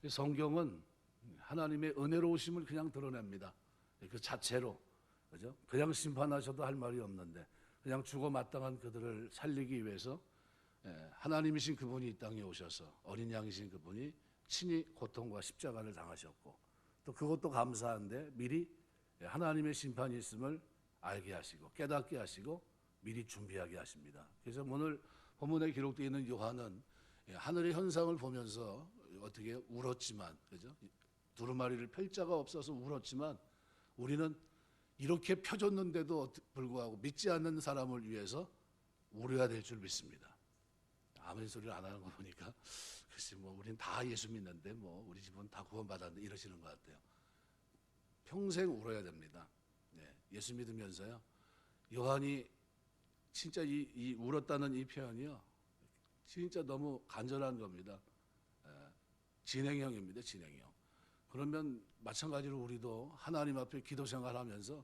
성경은 하나님의 은혜로우심을 그냥 드러냅니다. 그 자체로, 그죠? 그냥 심판하셔도 할 말이 없는데 그냥 죽어 마땅한 그들을 살리기 위해서 하나님이신 그분이 이 땅에 오셔서 어린 양이신 그분이 친히 고통과 십자가를 당하셨고, 또 그것도 감사한데 미리 하나님의 심판이 있음을 알게 하시고 깨닫게 하시고 미리 준비하게 하십니다. 그래서 오늘 본문에 기록되어 있는 요한은 하늘의 현상을 보면서 어떻게 울었지만, 그죠? 두루마리를 펼 자가 없어서 울었지만 우리는 이렇게 펴줬는데도 불구하고 믿지 않는 사람을 위해서 울어야 될 줄 믿습니다. 아멘 소리를 안 하는 거 보니까 글쎄 뭐 우린 다 예수 믿는데 뭐 우리 집은 다 구원받았는데 이러시는 것 같아요. 평생 울어야 됩니다. 예수 믿으면서요. 요한이 진짜 이 울었다는 이 표현이요, 진짜 너무 간절한 겁니다. 진행형입니다. 진행형. 그러면 마찬가지로 우리도 하나님 앞에 기도 생활하면서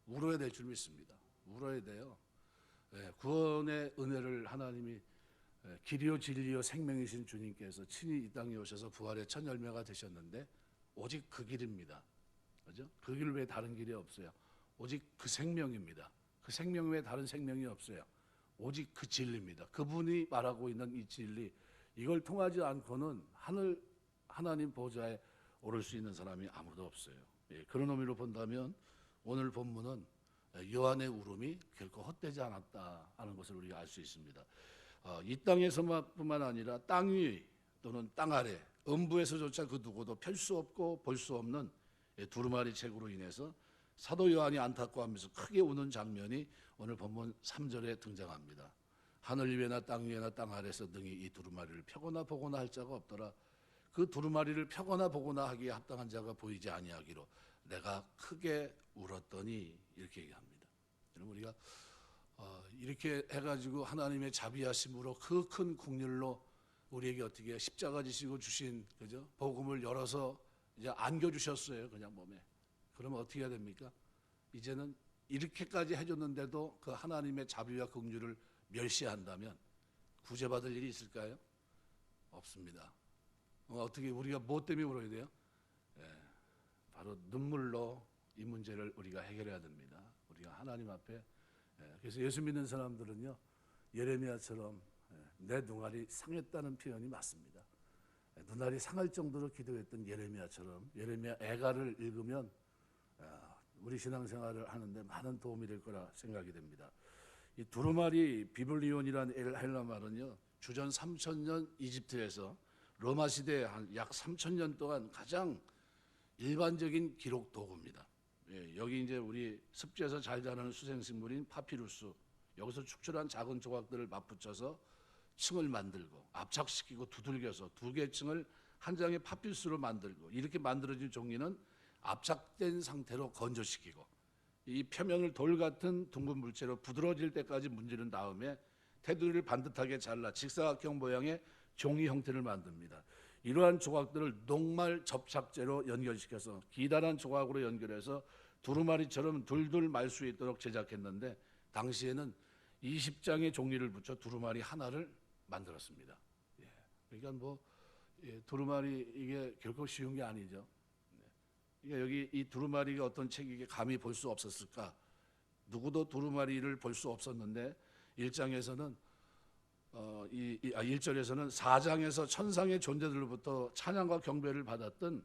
울어야 될 줄 믿습니다. 울어야 돼요. 구원의 은혜를 하나님이 길이요 진리요 생명이신 주님께서 친히 이 땅에 오셔서 부활의 첫 열매가 되셨는데 오직 그 길입니다. 그죠? 그 길 외에 다른 길이 없어요. 오직 그 생명입니다. 그 생명 외에 다른 생명이 없어요. 오직 그 진리입니다. 그분이 말하고 있는 이 진리, 이걸 통하지 않고는 하나님 보좌에 오를 수 있는 사람이 아무도 없어요. 그런 의미로 본다면 오늘 본문은 요한의 울음이 결코 헛되지 않았다 하는 것을 우리가 알 수 있습니다. 이 땅에서뿐만 아니라 땅 위 또는 땅 아래 음부에서조차 그 누구도 펼 수 없고 볼 수 없는 두루마리 책으로 인해서 사도 요한이 안타까워하면서 크게 우는 장면이 오늘 본문 3절에 등장합니다. 하늘 위에나 땅 위에나 땅 아래서 능히 이 두루마리를 펴거나 보거나 할 자가 없더라. 그 두루마리를 펴거나 보거나 하기에 합당한 자가 보이지 아니하기로 내가 크게 울었더니, 이렇게 얘기합니다. 여러분, 우리가 이렇게 해가지고 하나님의 자비하심으로 그 큰 국률로 우리에게 어떻게 십자가 지시고 주신, 그죠? 복음을 열어서 이제 안겨주셨어요. 그냥 몸에. 그러면 어떻게 해야 됩니까? 이제는 이렇게까지 해줬는데도 그 하나님의 자비와 긍휼을 멸시한다면 구제받을 일이 있을까요? 없습니다. 어떻게 우리가 뭐 때문에 울어야 돼요? 바로 눈물로 이 문제를 우리가 해결해야 됩니다. 우리가 하나님 앞에. 그래서 예수 믿는 사람들은요, 예레미야처럼 내 눈알이 상했다는 표현이 맞습니다. 눈알이 상할 정도로 기도했던 예레미야처럼 예레미야 애가를 읽으면 우리 신앙생활을 하는데 많은 도움이 될 거라 생각이 됩니다. 이 두루마리 비블리온이라는 헬라 말은요, 주전 3000년 이집트에서 로마 시대에 한 약 3000년 동안 가장 일반적인 기록 도구입니다. 여기 이제 우리 습지에서 잘 자라는 수생식물인 파피루스, 여기서 축출한 작은 조각들을 맞붙여서 층을 만들고 압착시키고 두들겨서 두 개 층을 한 장의 파피루스로 만들고, 이렇게 만들어진 종이는 압착된 상태로 건조시키고 이 표면을 돌 같은 둥근 물체로 부드러워질 때까지 문지른 다음에 테두리를 반듯하게 잘라 직사각형 모양의 종이 형태를 만듭니다. 이러한 조각들을 녹말 접착제로 연결시켜서 기다란 조각으로 연결해서 두루마리처럼 둘둘 말 수 있도록 제작했는데, 당시에는 20장의 종이를 붙여 두루마리 하나를 만들었습니다. 그러니까 두루마리 이게 결코 쉬운 게 아니죠. 그러니까 여기 이 두루마리가 어떤 책이게 감히 볼 수 없었을까? 누구도 두루마리를 볼 수 없었는데 1장에서는 1절에서는 사장에서 천상의 존재들로부터 찬양과 경배를 받았던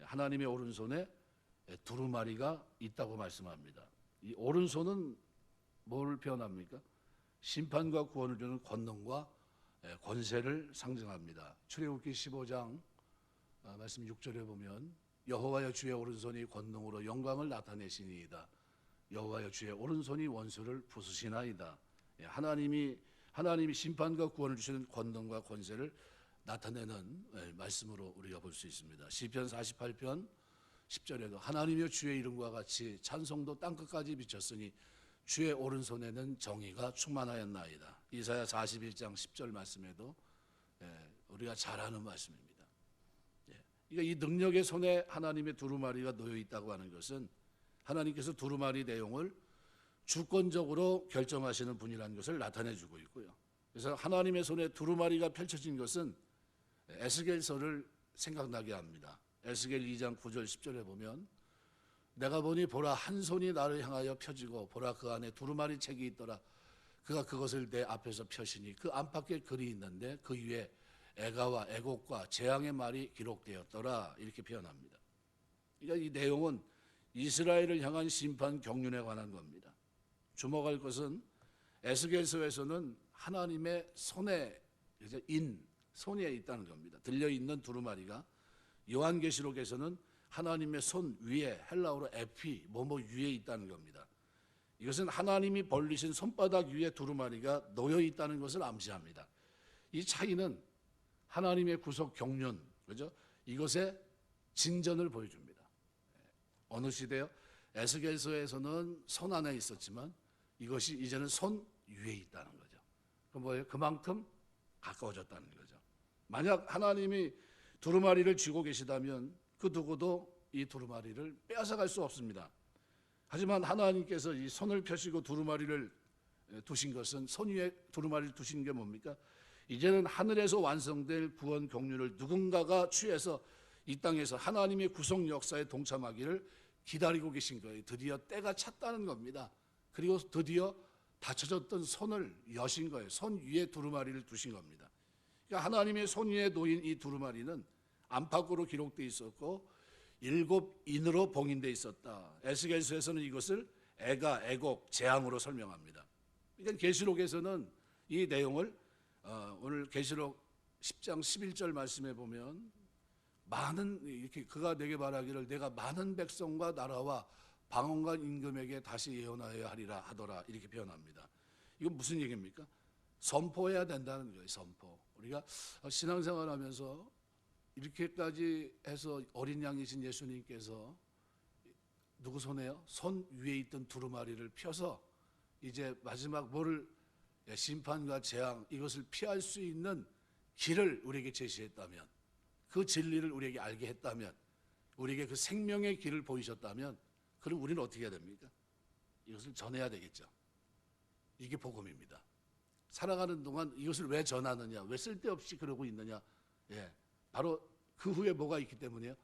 하나님의 오른손에 두루마리가 있다고 말씀합니다. 이 오른손은 뭘 표현합니까? 심판과 구원을 주는 권능과 권세를 상징합니다. 출애굽기 15장 말씀 6절에 보면 여호와여 주의 오른손이 권능으로 영광을 나타내시니이다. 여호와여 주의 오른손이 원수를 부수시나이다. 하나님이 심판과 구원을 주시는 권능과 권세를 나타내는 말씀으로 우리가 볼 수 있습니다. 시편 48편 10절에도 하나님이여 주의 이름과 같이 찬송도 땅끝까지 미쳤으니 주의 오른손에는 정의가 충만하였나이다. 이사야 41장 10절 말씀에도 우리가 잘 아는 말씀입니다. 그러니까 이 능력의 손에 하나님의 두루마리가 놓여 있다고 하는 것은 하나님께서 두루마리 내용을 주권적으로 결정하시는 분이라는 것을 나타내주고 있고요. 그래서 하나님의 손에 두루마리가 펼쳐진 것은 에스겔서를 생각나게 합니다. 에스겔 2장 9절 10절에 보면 내가 보니 보라 한 손이 나를 향하여 펴지고 보라 그 안에 두루마리 책이 있더라. 그가 그것을 내 앞에서 펴시니 그 안팎에 글이 있는데 그 위에 애가와 애곡과 재앙의 말이 기록되었더라. 이렇게 표현합니다. 그러니까 이 내용은 이스라엘을 향한 심판 경륜에 관한 겁니다. 주목할 것은 에스겔서에서는 하나님의 손에 손에 있다는 겁니다. 들려있는 두루마리가 요한계시록에서는 하나님의 손 위에 헬라어로 에피 뭐뭐 위에 있다는 겁니다. 이것은 하나님이 벌리신 손바닥 위에 두루마리가 놓여 있다는 것을 암시합니다. 이 차이는 하나님의 구속 경륜, 그죠? 이것의 진전을 보여줍니다. 어느 시대요? 에스겔서에서는 손 안에 있었지만 이것이 이제는 손 위에 있다는 거죠. 그 뭐예요? 그만큼 가까워졌다는 거죠. 만약 하나님이 두루마리를 쥐고 계시다면 그 누구도 이 두루마리를 빼앗아갈 수 없습니다. 하지만 하나님께서 이 손을 펴시고 두루마리를 두신 것은 손 위에 두루마리를 두신 게 뭡니까? 이제는 하늘에서 완성될 구원 경륜을 누군가가 취해서 이 땅에서 하나님의 구속 역사에 동참하기를 기다리고 계신 거예요. 드디어 때가 찼다는 겁니다. 그리고 드디어 닫혀졌던 손을 여신 거예요. 손 위에 두루마리를 두신 겁니다. 그러니까 하나님의 손 위에 놓인 이 두루마리는 안팎으로 기록되어 있었고 7인으로 봉인되어 있었다. 에스겔서에서는 이것을 애가, 애곡, 재앙으로 설명합니다. 그러니까 계시록에서는 이 내용을 오늘 계시록 10장 11절 말씀에 보면 많은 이렇게 그가 내게 말하기를 내가 많은 백성과 나라와 방언과 임금에게 다시 예언하여야 하리라 하더라 이렇게 표현합니다. 이건 무슨 얘기입니까? 선포해야 된다는 거예요. 선포. 우리가 신앙생활하면서 이렇게까지 해서 어린 양이신 예수님께서 누구 손에요? 손 위에 있던 두루마리를 펴서 이제 마지막 심판과 재앙 이것을 피할 수 있는 길을 우리에게 제시했다면, 그 진리를 우리에게 알게 했다면, 우리에게 그 생명의 길을 보이셨다면, 그럼 우리는 어떻게 해야 됩니까? 이것을 전해야 되겠죠. 이게 복음입니다. 살아가는 동안 이것을 왜 전하느냐, 왜 쓸데없이 그러고 있느냐? 바로 그 후에 뭐가 있기 때문이에요?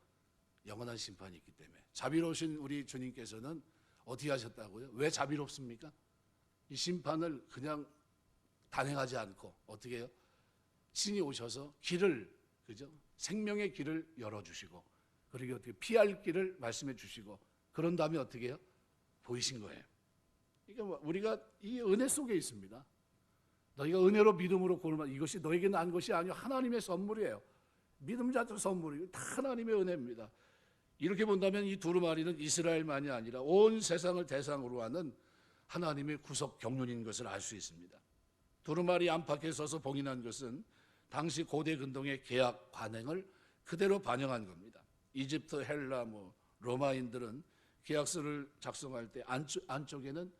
영원한 심판이 있기 때문에. 자비로우신 우리 주님께서는 어떻게 하셨다고요? 왜 자비롭습니까? 이 심판을 그냥 단행하지 않고 어떻게 해요? 신이 오셔서 길을, 그죠? 생명의 길을 열어주시고, 그리고 어떻게 피할 길을 말씀해 주시고, 그런 다음에 어떻게 해요? 보이신 거예요. 그러니까 우리가 이 은혜 속에 있습니다. 너희가 은혜로 믿음으로 구원을 이것이 너에게 난 것이 아니요 하나님의 선물이에요. 믿음 자체 선물이에요. 다 하나님의 은혜입니다. 이렇게 본다면 이 두루마리는 이스라엘만이 아니라 온 세상을 대상으로 하는 하나님의 구속 경륜인 것을 알 수 있습니다. 두루마리 안팎에 서서 봉인한 것은 당시 고대 근동의 계약 관행을 그대로 반영한 겁니다. 이집트, 헬라, 로마인들은 계약서를 작성할 때 안쪽에는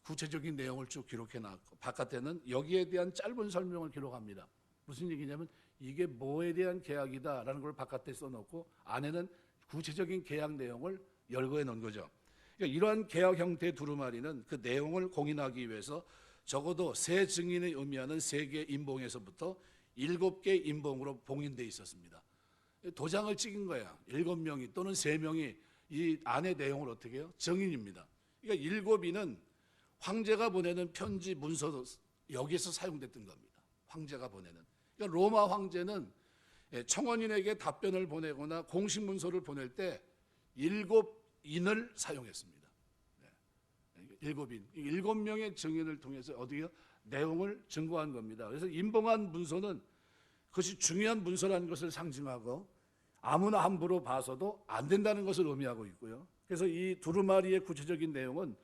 구체적인 내용을 쭉 기록해놨고 바깥에는 여기에 대한 짧은 설명을 기록합니다. 무슨 얘기냐면 이게 뭐에 대한 계약이다라는 걸 바깥에 써놓고 안에는 구체적인 계약 내용을 열거해 놓은 거죠. 그러니까 이러한 계약 형태의 두루마리는 그 내용을 공인하기 위해서 적어도 세 증인을 의미하는 3개 인봉에서부터 7개 인봉으로 봉인되어 있었습니다. 도장을 찍은 거야. 7명이 또는 3명이 이 안의 내용을 어떻게 해요? 증인입니다. 그러니까 7인은 황제가 보내는 편지 문서도 여기에서 사용됐던 겁니다. 황제가 보내는. 그러니까 로마 황제는 청원인에게 답변을 보내거나 공식 문서를 보낼 때 7인을 사용했습니다. 7인, 7명의 증인을 통해서 어디요? 내용을 증거한 겁니다. 그래서 인봉한 문서는 그것이 중요한 문서라는 것을 상징하고 아무나 함부로 봐서도 안 된다는 것을 의미하고 있고요. 그래서 이 두루마리의 구체적인 내용은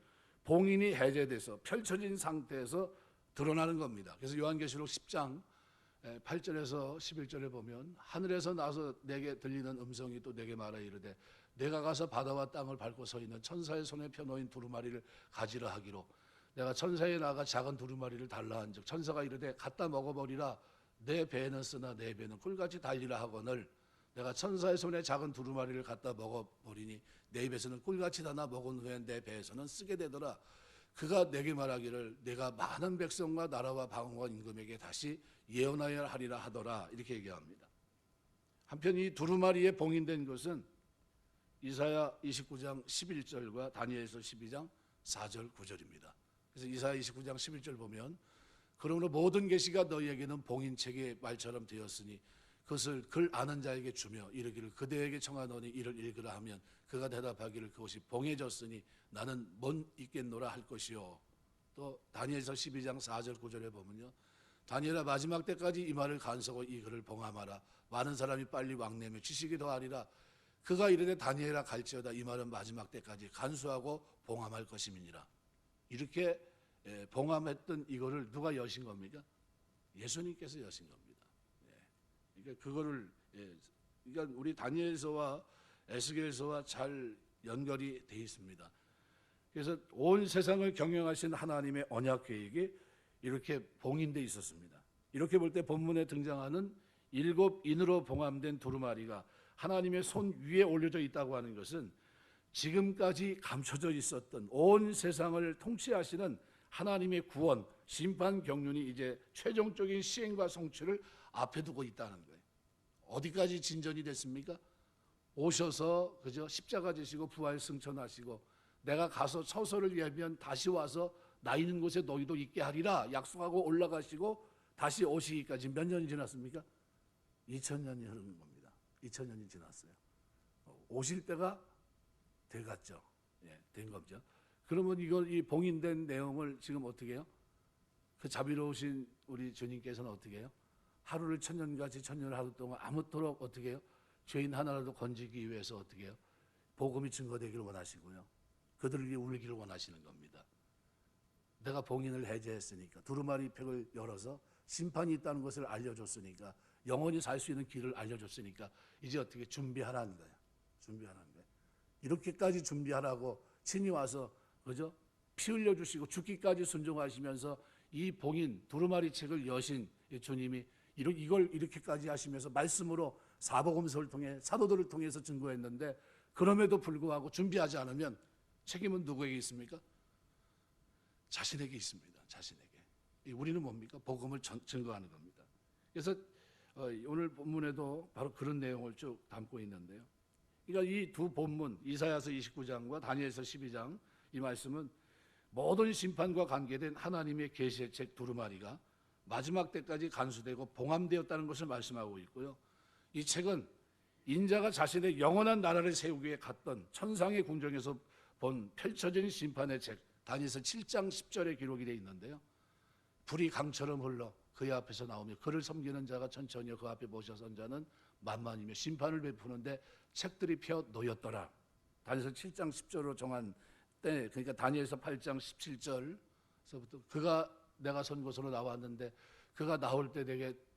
봉인이 해제돼서 펼쳐진 상태에서 드러나는 겁니다. 그래서 요한계시록 10장 8절에서 11절에 보면 하늘에서 나서 내게 들리는 음성이 또 내게 말하 이르되 내가 가서 바다와 땅을 밟고 서 있는 천사의 손에 펴놓인 두루마리를 가지라 하기로 내가 천사에 나가 작은 두루마리를 달라 한즉 천사가 이르되 갖다 먹어버리라 내 배는 쓰나 내 배는 꿀같이 달리라 하거늘 내가 천사의 손에 작은 두루마리를 갖다 먹어버리니 내 입에서는 꿀같이 다나 먹은 후에 내 배에서는 쓰게 되더라. 그가 내게 말하기를 내가 많은 백성과 나라와 방언과 임금에게 다시 예언하여야 하리라 하더라. 이렇게 얘기합니다. 한편 이 두루마리에 봉인된 것은 이사야 29장 11절과 다니엘서 12장 4절 9절입니다. 그래서 이사야 29장 11절 보면 그러므로 모든 계시가 너희에게는 봉인책의 말처럼 되었으니 그것을 글 아는 자에게 주며 이르기를 그대에게 청하노니 이를 읽으라 하면 그가 대답하기를 그것이 봉해졌으니 나는 뭔 있겠노라 할 것이요. 또 다니엘서 12장 4절 9절에 보면요, 다니엘아 마지막 때까지 이 말을 간수하고 이 글을 봉함하라. 많은 사람이 빨리 왕래며 지식이 더하리라. 그가 이르되 다니엘아 갈지어다 이 말은 마지막 때까지 간수하고 봉함할 것임이니라. 이렇게 봉함했던 이거를 누가 여신 겁니까? 예수님께서 여신 겁니다. 그러니까 그거를 그러니까 우리 다니엘서와 에스겔서와 잘 연결이 돼 있습니다. 그래서 온 세상을 경영하신 하나님의 언약 계획이 이렇게 봉인돼 있었습니다. 이렇게 볼 때 본문에 등장하는 7인으로 봉함된 두루마리가 하나님의 손 위에 올려져 있다고 하는 것은 지금까지 감춰져 있었던 온 세상을 통치하시는 하나님의 구원, 심판 경륜이 이제 최종적인 시행과 성취를 앞에 두고 있다는 거예요. 어디까지 진전이 됐습니까? 오셔서 그저 십자가 지시고 부활 승천하시고 내가 가서 처소를 예비한 다시 와서 나 있는 곳에 너희도 있게 하리라 약속하고 올라가시고 다시 오시기까지 몇 년이 지났습니까? 2000년이 흐르는 겁니다. 2000년이 지났어요. 오실 때가 돼갔죠. 된 거죠. 그러면 이걸 이 봉인된 내용을 지금 어떻게 해요? 그 자비로우신 우리 주님께서는 어떻게 해요? 하루를 천년같이 천년 하루 동안 아무토록 어떻게 해요? 죄인 하나라도 건지기 위해서 어떻게 해요? 복음이 증거되기를 원하시고요. 그들을 위해 울기를 원하시는 겁니다. 내가 봉인을 해제했으니까 두루마리 팩을 열어서 심판이 있다는 것을 알려줬으니까 영원히 살 수 있는 길을 알려줬으니까 이제 어떻게 준비하라는 거예요. 준비하라는 거예요. 이렇게까지 준비하라고 친히 와서 그죠? 피 흘려주시고 죽기까지 순종하시면서 이 봉인 두루마리 책을 여신 주님이 이걸 이렇게까지 하시면서 말씀으로 사복음서를 통해 사도들을 통해서 증거했는데 그럼에도 불구하고 준비하지 않으면 책임은 누구에게 있습니까? 자신에게 있습니다. 자신에게. 우리는 뭡니까? 복음을 증거하는 겁니다. 그래서 오늘 본문에도 바로 그런 내용을 쭉 담고 있는데요. 그러니까 이 두 본문 이사야서 29장과 다니엘서 12장 이 말씀은 모든 심판과 관계된 하나님의 계시의 책 두루마리가 마지막 때까지 간수되고 봉함되었다는 것을 말씀하고 있고요. 이 책은 인자가 자신의 영원한 나라를 세우기 위해 갔던 천상의 궁정에서 본 펼쳐진 심판의 책 다니엘서 7장 10절에 기록이 되어 있는데요. 불이 강처럼 흘러 그의 앞에서 나오며 그를 섬기는 자가 천천히 그 앞에 모셔선 자는 만만이며 심판을 베푸는데 책들이 펴 놓였더라. 다니엘서 7장 10절로 정한 때 그러니까 다니엘서 8장 17절서부터 그가 내가 선 곳으로 나왔는데 그가 나올 때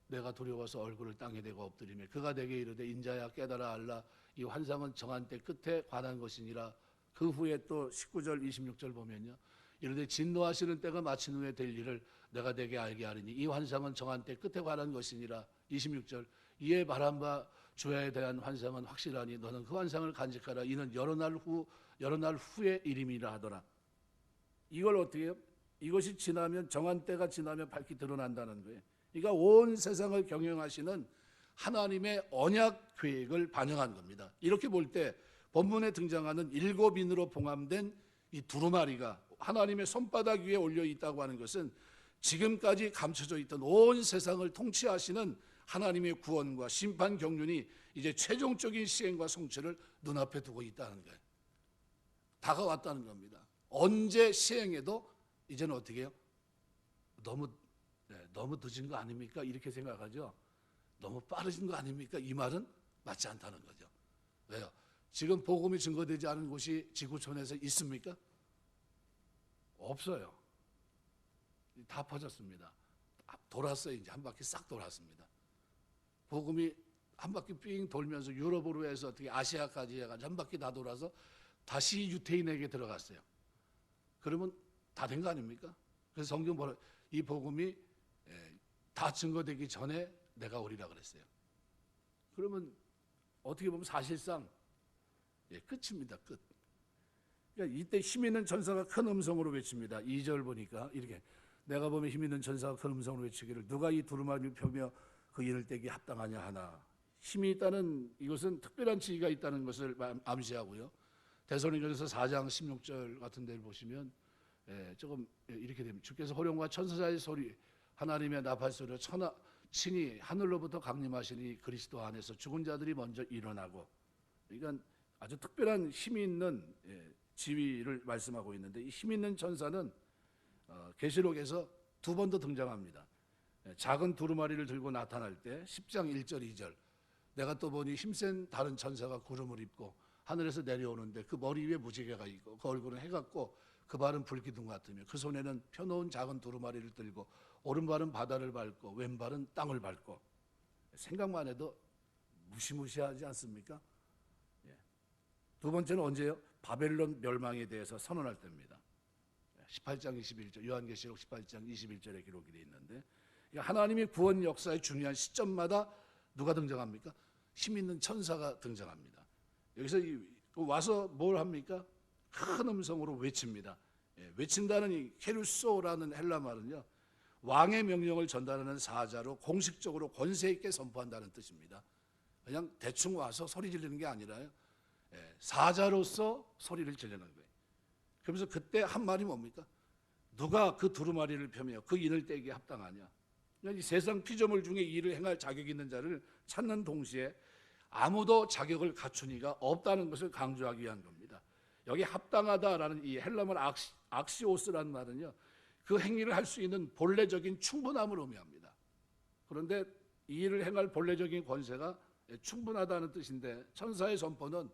내가 두려워서 얼굴을 땅에 대고 엎드리며 그가 내게 이르되 인자야 깨달아 알라 이 환상은 정한 때 끝에 관한 것이니라. 그 후에 또 19절 26절 보면요. 이르되 진노하시는 때가 마친 후에 될 일을 내가 내게 알게 하리니 이 환상은 정한 때 끝에 관한 것이니라. 26절 이에 바람과 주야에 대한 환상은 확실하니 너는 그 환상을 간직하라. 이는 여러 날 후의 일임이라 하더라. 이걸 어떻게 해요? 이것이 지나면 정한 때가 지나면 밝히 드러난다는 거예요. 그러니까 온 세상을 경영하시는 하나님의 언약 계획을 반영한 겁니다. 이렇게 볼 때 본문에 등장하는 7인으로 봉함된 이 두루마리가 하나님의 손바닥 위에 올려 있다고 하는 것은 지금까지 감춰져 있던 온 세상을 통치하시는 하나님의 구원과 심판 경륜이 이제 최종적인 시행과 성취를 눈앞에 두고 있다는 거예요. 다가왔다는 겁니다. 언제 시행해도 이제는 어떻게 해요? 너무 늦은 거 아닙니까? 이렇게 생각하죠. 너무 빠르신 거 아닙니까? 이 말은 맞지 않다는 거죠. 왜요? 지금 복음이 증거되지 않은 곳이 지구촌에서 있습니까? 없어요. 다 퍼졌습니다. 돌았어요. 이제 한 바퀴 싹 돌았습니다. 복음이 한 바퀴 삥 돌면서 유럽으로 해서 어떻게 아시아까지 해가지고 한 바퀴 다 돌아서 다시 유태인에게 들어갔어요. 그러면 다 된 거 아닙니까? 그래서 성경 보라 이 복음이 다 증거되기 전에 내가 오리라 그랬어요. 그러면 어떻게 보면 사실상 끝입니다. 끝. 그러니까 이때 힘 있는 천사가 큰 음성으로 외칩니다. 2절 보니까 이렇게 내가 보면 힘 있는 천사가 큰 음성으로 외치기를 누가 이 두루마리를 펴며 그 인을 떼기 합당하냐 하나. 힘이 있다는 이것은 특별한 지위가 있다는 것을 암시하고요. 데살로니가서 4장 16절 같은 데를 보시면 조금 이렇게 됩니다. 주께서 호령과 천사의 소리 하나님의 나팔 소리로 친히 하늘로부터 강림하시니 그리스도 안에서 죽은 자들이 먼저 일어나고, 그러니까 아주 특별한 힘이 있는 지위를 말씀하고 있는데, 이 힘 있는 천사는 계시록에서 두 번 더 등장합니다. 작은 두루마리를 들고 나타날 때 10장 1절 2절, 내가 또 보니 힘센 다른 천사가 구름을 입고 하늘에서 내려오는데 그 머리 위에 무지개가 있고 그 얼굴은 해같고 그 발은 불기둥 같으며 그 손에는 펴놓은 작은 두루마리를 들고 오른발은 바다를 밟고 왼발은 땅을 밟고. 생각만 해도 무시무시하지 않습니까? 두 번째는 언제요? 바벨론 멸망에 대해서 선언할 때입니다. 18장 21절, 요한계시록 18장 21절에 기록이 되어 있는데, 하나님의 구원 역사의 중요한 시점마다 누가 등장합니까? 힘 있는 천사가 등장합니다. 여기서 와서 뭘 합니까? 큰 음성으로 외칩니다. 외친다는 이 케루소라는 헬라 말은요, 왕의 명령을 전달하는 사자로 공식적으로 권세 있게 선포한다는 뜻입니다. 그냥 대충 와서 소리 지르는 게 아니라요, 사자로서 소리를 지르는 거예요. 그러면서 그때 한 말이 뭡니까? 누가 그 두루마리를 펴며 그 인을 떼기에 합당하냐? 이 세상 피조물 중에 이 일을 행할 자격이 있는 자를 찾는 동시에 아무도 자격을 갖춘 이가 없다는 것을 강조하기 위한 겁니다. 여기 합당하다라는 이 헬라말 악시오스라는 말은요, 그 행위를 할 수 있는 본래적인 충분함을 의미합니다. 그런데 이 일을 행할 본래적인 권세가 충분하다는 뜻인데, 천사의 선포는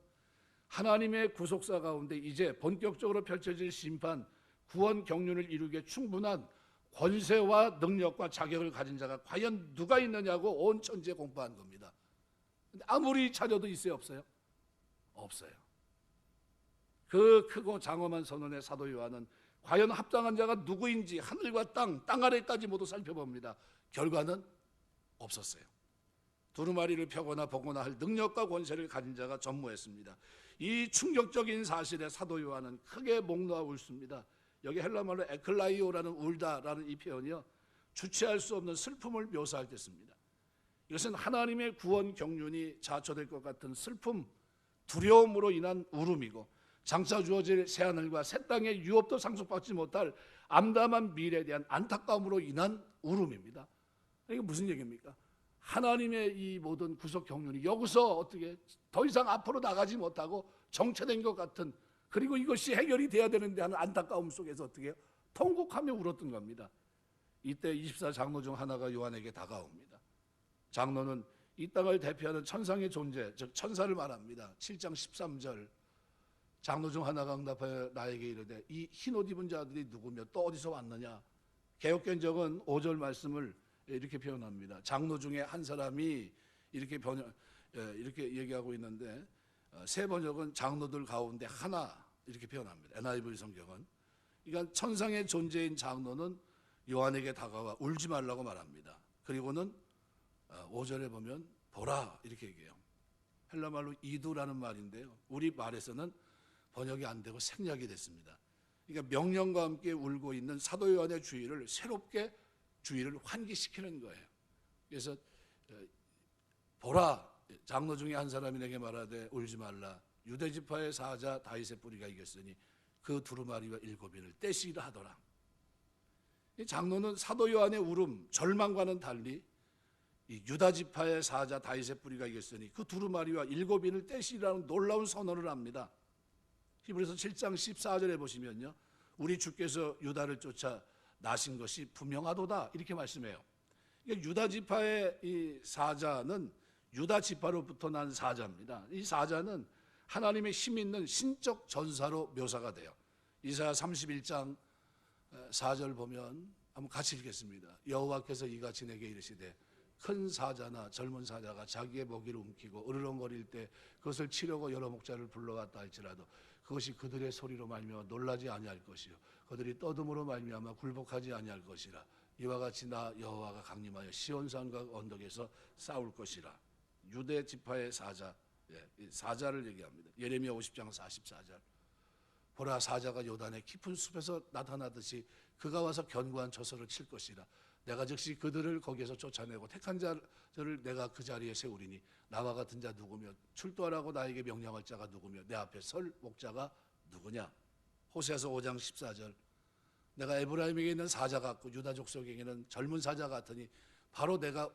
하나님의 구속사 가운데 이제 본격적으로 펼쳐질 심판, 구원 경륜을 이루기에 충분한 권세와 능력과 자격을 가진 자가 과연 누가 있느냐고 온 천지에 공포한 겁니다. 근데 아무리 찾아도 있어요, 없어요? 없어요. 그 크고 장엄한 선언의 사도 요한은 과연 합당한 자가 누구인지 하늘과 땅 아래까지 모두 살펴봅니다. 결과는 없었어요. 두루마리를 펴거나 보거나 할 능력과 권세를 가진 자가 전무했습니다. 이 충격적인 사실에 사도 요한은 크게 목 놓아 울습니다. 여기 헬라말로 에클라이오라는 울다라는 이 표현이요, 주체할 수 없는 슬픔을 묘사할 때 씁니다. 이것은 하나님의 구원 경륜이 자초될 것 같은 슬픔, 두려움으로 인한 울음이고, 장차 주어질 새하늘과 새 땅의 유업도 상속받지 못할 암담한 미래에 대한 안타까움으로 인한 울음입니다. 이게 무슨 얘기입니까? 하나님의 이 모든 구속 경륜이 여기서 어떻게 더 이상 앞으로 나가지 못하고 정체된 것 같은, 그리고 이것이 해결이 돼야 되는데 하는 안타까움 속에서 어떻게 통곡하며 울었던 겁니다. 이때 24 장로 중 하나가 요한에게 다가옵니다. 장로는 이 땅을 대표하는 천상의 존재, 즉 천사를 말합니다. 7장 13절, 장로 중 하나가 응답하여 나에게 이르되 이 흰옷 입은 자들이 누구며 또 어디서 왔느냐? 개역견적은 5절 말씀을 이렇게 표현합니다. 장로 중에 한 사람이 이렇게 얘기하고 있는데, 새 번역은 장로들 가운데 하나 이렇게 표현합니다. NIV 성경은. 그러니까 천상의 존재인 장로는 요한에게 다가와 울지 말라고 말합니다. 그리고는 5절에 보면 보라 이렇게 얘기해요. 헬라말로 이두라는 말인데요, 우리 말에서는 번역이 안 되고 생략이 됐습니다. 그러니까 명령과 함께 울고 있는 사도 요한의 주의를 새롭게 주의를 환기시키는 거예요. 그래서 보라, 장로 중에 한 사람이 내게 말하되 울지 말라. 유대 지파의 사자 다윗의 뿌리가 이겼으니 그 두루마리와 7인을 떼시라 하더라. 이 장로는 사도 요한의 울음, 절망과는 달리 이 유다 지파의 사자 다윗의 뿌리가 이겼으니 그 두루마리와 7인을 떼시라는 놀라운 선언을 합니다. 히브리서 7장 14절에 보시면요, 우리 주께서 유다를 쫓아 나신 것이 분명하도다 이렇게 말씀해요. 그러니까 유다 지파의 이 사자는 유다 지파로부터 난 사자입니다. 이 사자는 하나님의 힘 있는 신적 전사로 묘사가 돼요. 이사야 31장 4절 보면 한번 같이 읽겠습니다. 여호와께서 이같이 내게 이르시되 큰 사자나 젊은 사자가 자기의 먹이를 움키고 으르렁거릴 때 그것을 치려고 여러 목자를 불러왔다 할지라도 그것이 그들의 소리로 말미암아 놀라지 아니할 것이요 그들이 떠듬으로 말미암아 굴복하지 아니할 것이라. 이와 같이 나 여호와가 강림하여 시온산과 언덕에서 싸울 것이라. 유대 지파의 사자, 사자를 얘기합니다. 예레미야 50장 44절. 보라, 사자가 요단의 깊은 숲에서 나타나듯이 그가 와서 견고한 저서를 칠 것이라. 내가 즉시 그들을 거기에서 쫓아내고 택한 자를 내가 그 자리에 세우리니 나와 같은 자 누구며 출두하라고 나에게 명령할 자가 누구며 내 앞에 설 목자가 누구냐. 호세아서 5장 14절. 내가 에브라임에게 있는 사자 같고 유다 족속에게는 젊은 사자 같으니 바로 내가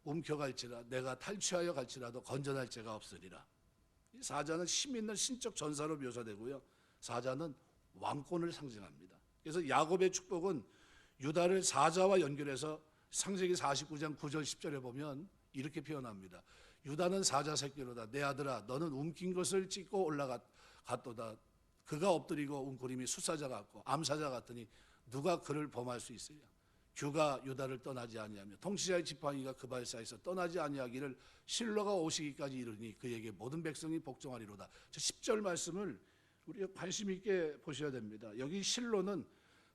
움켜갈지라 내가 탈취하여 갈지라도 건전할 죄가 없으리라. 이 사자는 힘 있는 신적 전사로 묘사되고요, 사자는 왕권을 상징합니다. 그래서 야곱의 축복은 유다를 사자와 연결해서 창세기 49장 9절 10절에 보면 이렇게 표현합니다. 유다는 사자 새끼로다. 내 아들아 너는 움킨 것을 찢고 올라갔도다. 그가 엎드리고 웅크림이 숫사자 같고 암사자 같으니 누가 그를 범할 수 있으랴. 규가 유다를 떠나지 아니하며 통치자의 지팡이가 그 발사에서 떠나지 아니하기를 실로가 오시기까지 이르니 그에게 모든 백성이 복종하리로다. 10절 말씀을 우리가 관심 있게 보셔야 됩니다. 여기 실로는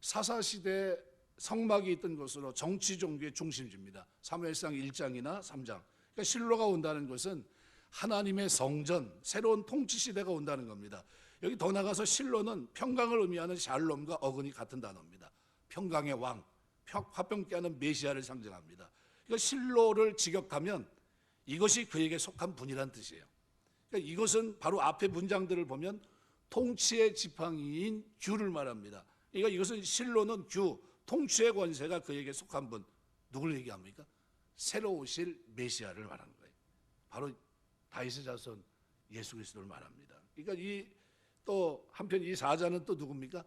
사사시대 성막이 있던 것으로 정치 종교의 중심지입니다. 사무엘상 1장이나 3장. 그러니까 실로가 온다는 것은 하나님의 성전, 새로운 통치 시대가 온다는 겁니다. 여기 더 나가서 실로는 평강을 의미하는 샬롬과 어근이 같은 단어입니다. 평강의 왕, 화평케 하는 메시아를 상징합니다. 그러니까 실로를 직역하면 이것이 그에게 속한 분이란 뜻이에요. 그러니까 이것은 바로 앞에 문장들을 보면 통치의 지팡이인 규를 말합니다. 그러니까 이것은 실로는 규, 통치의 권세가 그에게 속한 분, 누굴 얘기합니까? 새로 오실 메시아를 말하는 거예요. 바로 다윗의 자손 예수 그리스도를 말합니다. 그러니까 또 한편 이 사자는 또 누굽니까?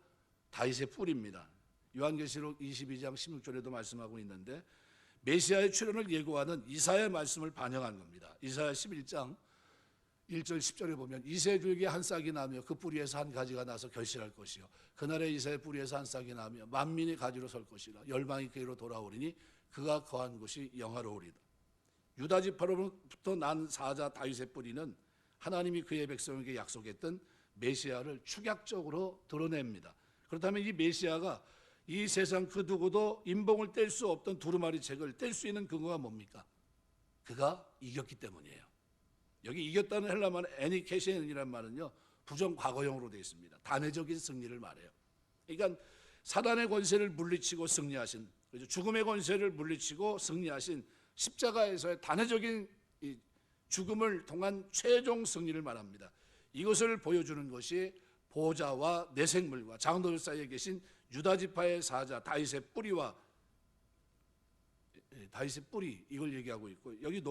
다윗의 뿔입니다. 요한계시록 22장 16절에도 말씀하고 있는데 메시아의 출현을 예고하는 이사야의 말씀을 반영한 겁니다. 이사야 11장 1절 10절에 보면 이새의 줄기에 한 싹이 나며 그 뿌리에서 한 가지가 나서 결실할 것이요 그날에 이새의 뿌리에서 한 싹이 나며 만민이 가지로 설 것이라. 열방이 그에게로 돌아오리니 그가 거한 곳이 영화로우리다. 유다 지파로부터 난 사자 다윗의 뿌리는 하나님이 그의 백성에게 약속했던 메시아를 축약적으로 드러냅니다. 그렇다면 이 메시아가 이 세상 그 누구도 인봉을 뗄 수 없던 두루마리 책을 뗄 수 있는 근거가 뭡니까? 그가 이겼기 때문이에요. 여기 이겼다는 헬라말 애니케시엔이라는 말은요, 부정 과거형으로 되어 있습니다. 단회적인 승리를 말해요. 그러니까 사단의 권세를 물리치고 승리하신, 죽음의 권세를 물리치고 승리하신 십자가에서의 단회적인 죽음을 통한 최종 승리를 말합니다. 이것을 보여주는 것이 보좌와 내생물과 장로들 사이에 계신 유다 지파의 사자 다윗의 뿌리와 다윗의 뿌리, 이걸 얘기하고 있고, 여기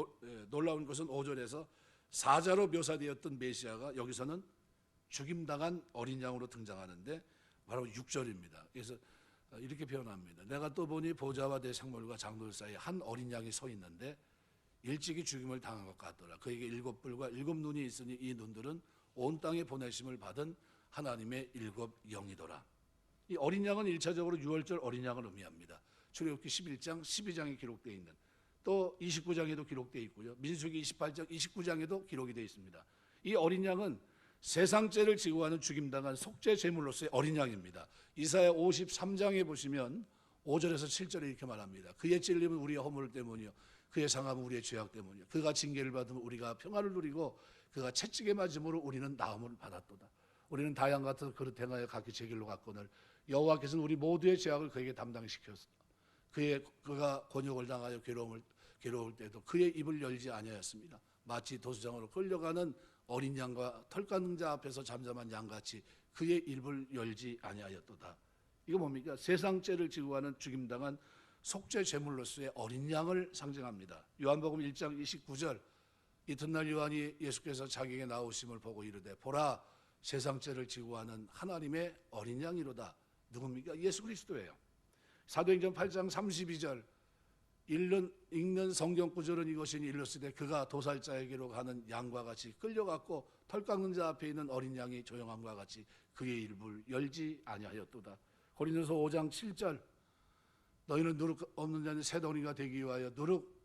놀라운 것은 5절에서 사자로 묘사되었던 메시아가 여기서는 죽임당한 어린 양으로 등장하는데 바로 6절입니다. 그래서 이렇게 표현합니다. 내가 또 보니 보좌와 내생물과 장로들 사이에 한 어린 양이 서 있는데 일찍이 죽임을 당한 것 같더라. 그에게 7뿔과 7눈이 있으니 이 눈들은 온 땅에 보내심을 받은 하나님의 7 영이더라. 이 어린 양은 1차적으로 유월절 어린 양을 의미합니다. 출애굽기 11장, 12장에 기록되어 있는, 또 29장에도 기록되어 있고요. 민수기 28장, 29장에도 기록이 되어 있습니다. 이 어린 양은 세상 죄를 지고 가는 죽임당한 속죄 제물로서의 어린 양입니다. 이사야 53장에 보시면 5절에서 7절에 이렇게 말합니다. 그의 찔림은 우리의 허물 때문이요 그의 상함은 우리의 죄악 때문이요 그가 징계를 받으면 우리가 평안을 누리고 그가 채찍에 맞음으로 우리는 나음을 받았도다. 우리는 다양 같은 그릇 행하여 각기 제 길로 갔거늘 여호와께서는 우리 모두의 죄악을 그에게 담당시켰으나 그가 곤욕을 당하여 괴로울 때도 그의 입을 열지 아니하였습니다. 마치 도수장으로 끌려가는 어린 양과 털깎는 자 앞에서 잠잠한 양같이 그의 입을 열지 아니하였도다. 이거 뭡니까? 세상 죄를 지고 가는 죽임당한 속죄 제물로서의 어린 양을 상징합니다. 요한복음 1장 29절, 이튿날 요한이 예수께서 자기에게 나오심을 보고 이르되 보라 세상 죄를 지고 가는 하나님의 어린 양이로다. 누굽니까? 예수 그리스도예요. 사도행전 8장 32절 읽는 성경 구절은 이것이니 일렀으되 그가 도살자에게로 가는 양과 같이 끌려갔고 털깎는 자 앞에 있는 어린 양이 조용함과 같이 그의 입을 열지 아니하였도다. 고린도서 5장 7절 너희는 누룩 없는 자는 새덩이가 되기 위하여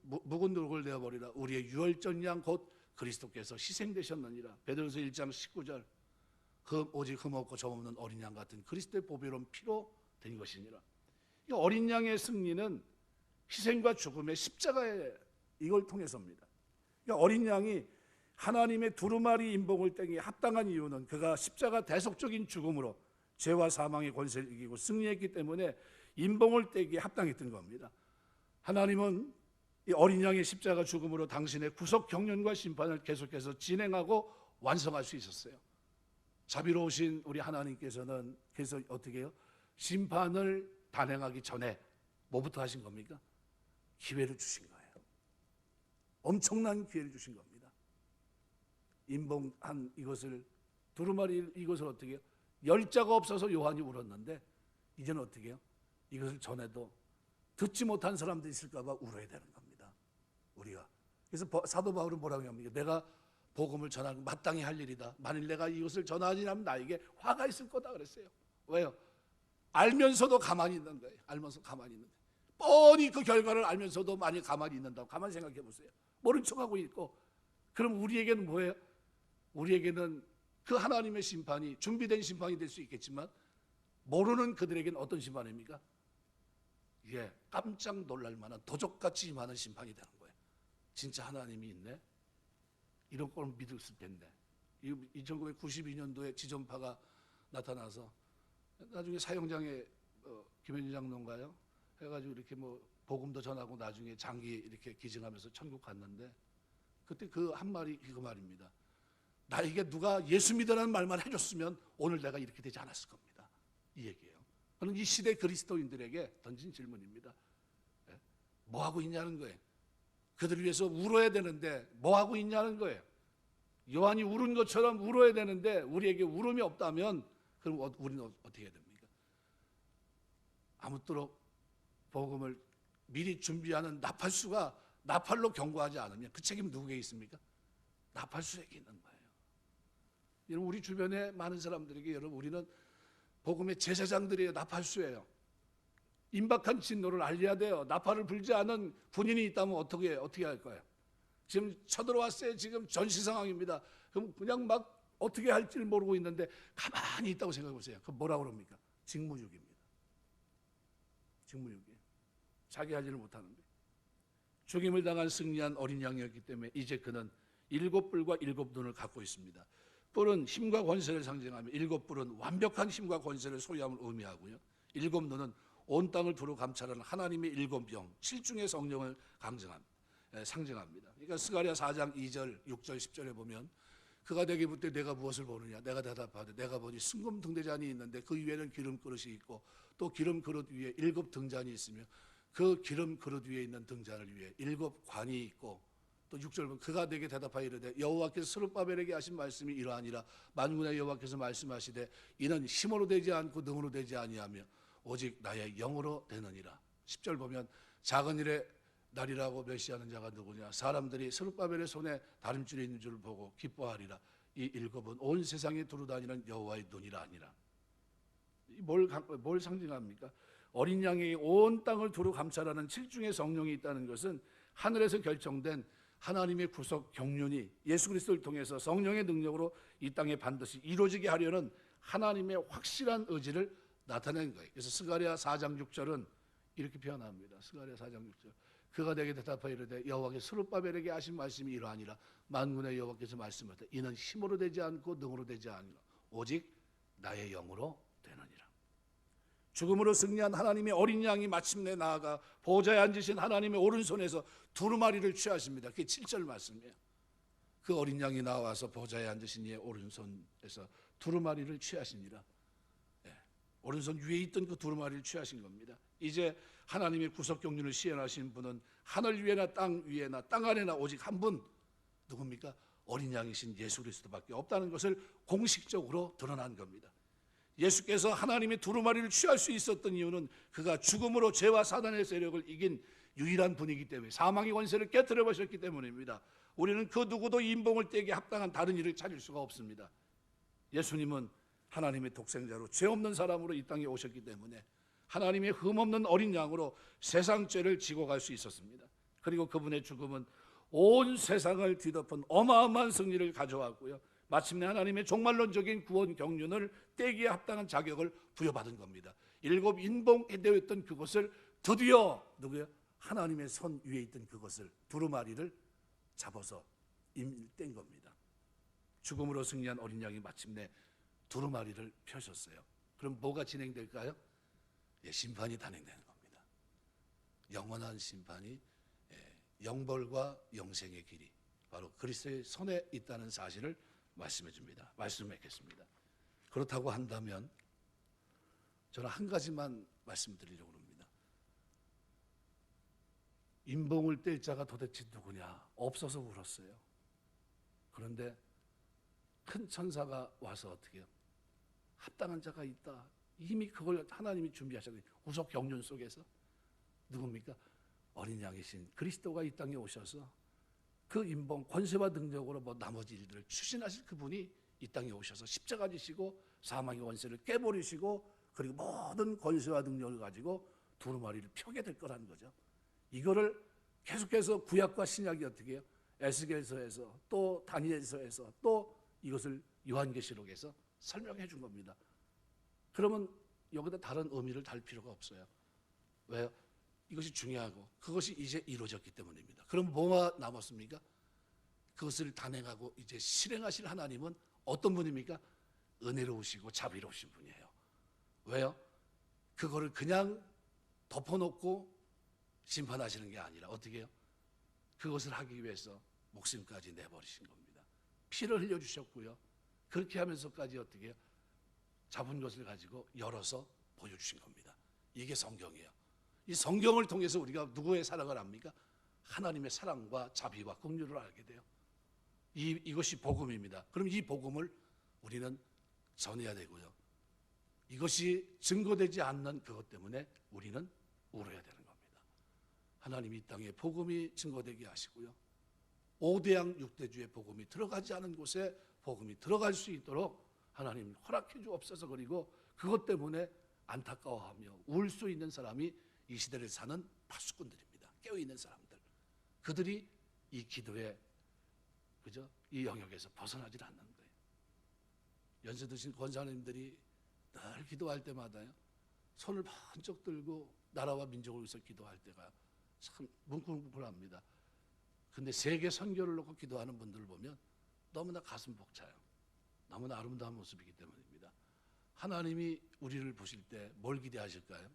묵은 누룩을 내어버리라. 우리의 유월절 양 곧 그리스도께서 희생되셨느니라. 베드로서 1장 19절 오직 흠 없고 점 없는 어린 양 같은 그리스도의 보배로운 피로 된 것이니라. 이 어린 양의 승리는 희생과 죽음의 십자가의 이걸 통해서입니다. 그러니까 어린 양이 하나님의 두루마리 인봉을 떼기 합당한 이유는 그가 십자가 대속적인 죽음으로 죄와 사망의 권세를 이기고 승리했기 때문에 인봉을 떼기에 합당했던 겁니다. 하나님은 이 어린 양의 십자가 죽음으로 당신의 구속 경륜과 심판을 계속해서 진행하고 완성할 수 있었어요. 자비로우신 우리 하나님께서는 그래서 어떻게 해요? 심판을 단행하기 전에 뭐부터 하신 겁니까? 기회를 주신 거예요. 엄청난 기회를 주신 겁니다. 인봉한 이것을 두루마리 이것을 어떻게 해요? 열자가 없어서 요한이 울었는데 이제는 어떻게 해요? 이것을 전해도 듣지 못한 사람들이 있을까 봐 울어야 되는 겁니다. 우리가. 그래서 사도 바울은 뭐라고 합니까? 내가 복음을 전하는 마땅히 할 일이다. 만일 내가 이것을 전하지 않으면 나에게 화가 있을 거다 그랬어요. 왜요? 알면서도 가만히 있는 거예요. 알면서 가만히 있는 거예요. 뻔히 그 결과를 알면서도 만약 가만히 있는다고 가만히 생각해 보세요. 모른 척하고 있고. 그럼 우리에게는 뭐예요? 우리에게는 그 하나님의 심판이 준비된 심판이 될 수 있겠지만 모르는 그들에게는 어떤 심판입니까? 이게 깜짝 놀랄 만한 도적같이 임하는 심판이 되는 거예요. 진짜 하나님이 있네? 이런 걸 믿었을 텐데. 1992년도에 지존파가 나타나서 나중에 사형장에 김현진 장로인가요? 해가지고 이렇게 뭐 복음도 전하고 나중에 장기 이렇게 기증하면서 천국 갔는데 그때 그 한 말이 이거 말입니다. 나에게 누가 예수 믿으라는 말만 해줬으면 오늘 내가 이렇게 되지 않았을 겁니다. 이 얘기예요. 저는 이 시대 그리스도인들에게 던진 질문입니다. 뭐 하고 있냐는 거예요. 그들을 위해서 울어야 되는데 뭐 하고 있냐는 거예요. 요한이 울은 것처럼 울어야 되는데 우리에게 울음이 없다면 그럼 우리는 어떻게 해야 됩니까? 아무쪼록 복음을 미리 준비하는 나팔수가 나팔로 경고하지 않으면 그 책임은 누구에게 있습니까? 나팔수에게 있는 거예요. 여러분 우리 주변에 많은 사람들에게 여러분 우리는 복음의 제사장들이에요. 나팔수예요. 임박한 진노를 알려야 돼요. 나팔을 불지 않은 군인이 있다면 어떻게 할 거예요? 지금 쳐들어왔어요. 지금 전시 상황입니다. 그럼 그냥 막 어떻게 할지 모르고 있는데 가만히 있다고 생각해 보세요. 그럼 뭐라고 그럽니까? 직무유기입니다. 직무유기. 자기 할 일을 못하는데. 죽임을 당한 승리한 어린 양이었기 때문에 이제 그는 7뿔과 7눈을 갖고 있습니다. 뿔은 힘과 권세를 상징하며 7뿔은 완벽한 힘과 권세를 소유함을 의미하고요. 7눈은 온 땅을 두루 감찰하는 하나님의 7영, 7중의 성령을 상징합니다. 그러니까 스가랴 4장 2절, 6절, 10절에 보면 그가 내게 묻되 내가 무엇을 보느냐? 내가 대답하되 내가 보니 순금 등대잔이 있는데 그 위에는 기름 그릇이 있고 또 기름 그릇 위에 7 등잔이 있으며 그 기름 그릇 위에 있는 등잔을 위에 7 관이 있고 또 6절 보면 그가 내게 대답하여 이르되 여호와께서 스룹바벨에게 하신 말씀이 이러하니라. 만군의 여호와께서 말씀하시되 이는 힘으로 되지 않고 능으로 되지 아니하며 오직 나의 영으로 되느니라. 10절 보면 작은 일에 날이라고 멸시하는 자가 누구냐? 사람들이 스룹바벨의 손에 다림줄이 있는 줄 보고 기뻐하리라. 이 7은 온 세상에 두루다니는 여호와의 눈이라 아니라. 뭘 상징합니까? 어린 양이 온 땅을 두루 감찰하는 7중의 성령이 있다는 것은 하늘에서 결정된 하나님의 구속 경륜이 예수 그리스도를 통해서 성령의 능력으로 이 땅에 반드시 이루어지게 하려는 하나님의 확실한 의지를 나타낸 거예요. 그래서 스가랴 4장 6절은 이렇게 표현합니다. 스가랴 4장 6절. 그가 내게 대답하여 이르되 여호와께서 스룹바벨에게 하신 말씀이 이러하니라. 만군의 여호와께서 말씀하되 이는 힘으로 되지 않고 능으로 되지 아니라 오직 나의 영으로 되느니라. 죽음으로 승리한 하나님의 어린 양이 마침내 나아가 보좌에 앉으신 하나님의 오른손에서 두루마리를 취하십니다. 그게 7절 말씀이에요. 그 어린 양이 나와서 보좌에 앉으신 이의 오른손에서 두루마리를 취하시니라. 오른손 위에 있던 그 두루마리를 취하신 겁니다. 이제 하나님의 구속 경륜을 시행하신 분은 하늘 위에나 땅 위에나 땅 아래나 오직 한 분, 누굽니까? 어린 양이신 예수 그리스도밖에 없다는 것을 공식적으로 드러난 겁니다. 예수께서 하나님의 두루마리를 취할 수 있었던 이유는 그가 죽음으로 죄와 사단의 세력을 이긴 유일한 분이기 때문에, 사망의 권세를 깨뜨려 버렸기 때문입니다. 우리는 그 누구도 인봉을 떼기 합당한 다른 일을 찾을 수가 없습니다. 예수님은 하나님의 독생자로 죄 없는 사람으로 이 땅에 오셨기 때문에 하나님의 흠없는 어린 양으로 세상 죄를 지고 갈 수 있었습니다. 그리고 그분의 죽음은 온 세상을 뒤덮은 어마어마한 승리를 가져왔고요. 마침내 하나님의 종말론적인 구원 경륜을 떼기에 합당한 자격을 부여받은 겁니다. 7 인봉되었던 그것을 드디어 누구요? 하나님의 손 위에 있던 그것을 두루마리를 잡아서 뗀 겁니다. 죽음으로 승리한 어린 양이 마침내 두루마리를 펴셨어요. 그럼 뭐가 진행될까요? 심판이 단행되는 겁니다. 영원한 심판이, 영벌과 영생의 길이 바로 그리스도의 손에 있다는 사실을 말씀해 줍니다. 말씀을 맺겠습니다. 그렇다고 한다면 저는 한 가지만 말씀드리려고 합니다. 인봉을 뗄 자가 도대체 누구냐? 없어서 울었어요. 그런데 큰 천사가 와서 어떻게 해요? 합당한 자가 있다. 이미 그걸 하나님이 준비하셨거든요. 구속 경륜 속에서 누굽니까? 어린 양이신 그리스도가 이 땅에 오셔서 그 인봉 권세와 능력으로 나머지 일들을 추진하실 그분이 이 땅에 오셔서 십자가 지시고 사망의 원세를 깨버리시고 그리고 모든 권세와 능력을 가지고 두루마리를 펴게 될 거라는 거죠. 이거를 계속해서 구약과 신약이 어떻게 해요? 에스겔서에서 또 다니엘서에서 또 이것을 요한계시록에서 설명해 준 겁니다. 그러면 여기다 다른 의미를 달 필요가 없어요. 왜요? 이것이 중요하고 그것이 이제 이루어졌기 때문입니다. 그럼 뭐가 남았습니까? 그것을 단행하고 이제 실행하실 하나님은 어떤 분입니까? 은혜로우시고 자비로우신 분이에요. 왜요? 그거를 그냥 덮어놓고 심판하시는 게 아니라 어떻게 해요? 그것을 하기 위해서 목숨까지 내버리신 겁니다. 피를 흘려주셨고요. 그렇게 하면서까지 어떻게 해요? 잡은 것을 가지고 열어서 보여주신 겁니다. 이게 성경이에요. 이 성경을 통해서 우리가 누구의 사랑을 압니까? 하나님의 사랑과 자비와 긍휼을 알게 돼요. 이것이 복음입니다. 그럼 이 복음을 우리는 전해야 되고요. 이것이 증거되지 않는 그것 때문에 우리는 울어야 되는 겁니다. 하나님이 이 땅에 복음이 증거되게 하시고요. 5대양 6대주의 복음이 들어가지 않은 곳에 복음이 들어갈 수 있도록 하나님 허락해 주옵소서. 그리고 그것 때문에 안타까워하며 울 수 있는 사람이 이 시대를 사는 파수꾼들입니다. 깨어있는 사람들. 그들이 이 기도에 이 영역에서 벗어나질 않는 거예요. 연세 드신 권사님들이 늘 기도할 때마다요. 손을 번쩍 들고 나라와 민족을 위해서 기도할 때가 참 뭉클뭉클합니다. 근데 세계 선교를 놓고 기도하는 분들을 보면 너무나 가슴 벅차요. 너무나 아름다운 모습이기 때문입니다. 하나님이 우리를 보실 때 뭘 기대하실까요?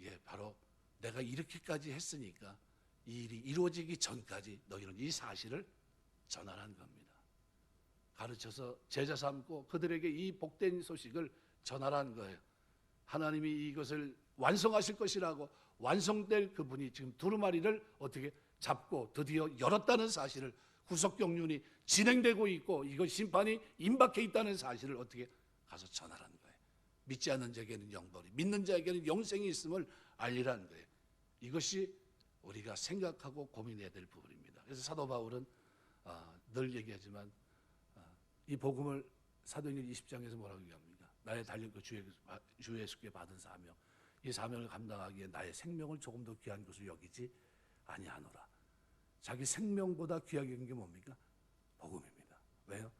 예, 바로 내가 이렇게까지 했으니까 이 일이 이루어지기 전까지 너희는 이 사실을 전하라는 겁니다. 가르쳐서 제자 삼고 그들에게 이 복된 소식을 전하라는 거예요. 하나님이 이것을 완성하실 것이라고 완성될 그분이 지금 두루마리를 어떻게 잡고 드디어 열었다는 사실을 구속경륜이 진행되고 있고 이것 심판이 임박해 있다는 사실을 어떻게 가서 전하라는 거예요. 믿지 않는 자에게는 영벌이, 믿는 자에게는 영생이 있음을 알리라는 거예요. 이것이 우리가 생각하고 고민해야 될 부분입니다. 그래서 사도 바울은 늘 얘기하지만 이 복음을 사도행전 20장에서 뭐라고 얘기합니까? 나의 달린 그 주 예수께 받은 사명, 이 사명을 감당하기에 나의 생명을 조금 더 귀한 것을 여기지 아니하노라. 자기 생명보다 귀하게 여긴 게 뭡니까? 복음입니다. 왜요?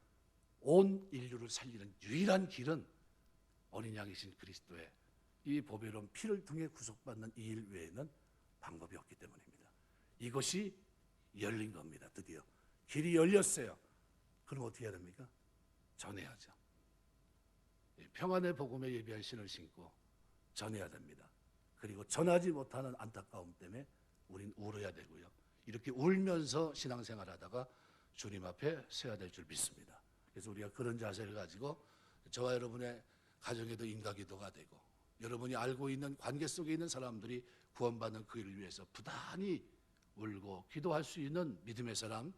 온 인류를 살리는 유일한 길은 어린 양이신 그리스도의 이 보배로운 피를 통해 구속받는 이 일 외에는 방법이 없기 때문입니다. 이것이 열린 겁니다. 드디어 길이 열렸어요. 그럼 어떻게 해야 됩니까? 전해야죠. 평안의 복음에 예비한 신을 신고 전해야 됩니다. 그리고 전하지 못하는 안타까움 때문에 우린 울어야 되고요. 이렇게 울면서 신앙생활하다가 주님 앞에 서야 될 줄 믿습니다. 그래서 우리가 그런 자세를 가지고 저와 여러분의 가정에도 인가기도가 되고 여러분이 알고 있는 관계 속에 있는 사람들이 구원받는 그 일을 위해서 부단히 울고 기도할 수 있는 믿음의 사람,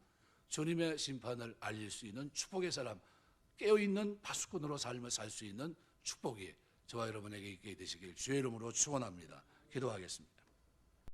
주님의 심판을 알릴 수 있는 축복의 사람, 깨어있는 파수꾼으로 삶을 살 수 있는 축복이 저와 여러분에게 있게 되시길 주의 이름으로 축원합니다. 기도하겠습니다.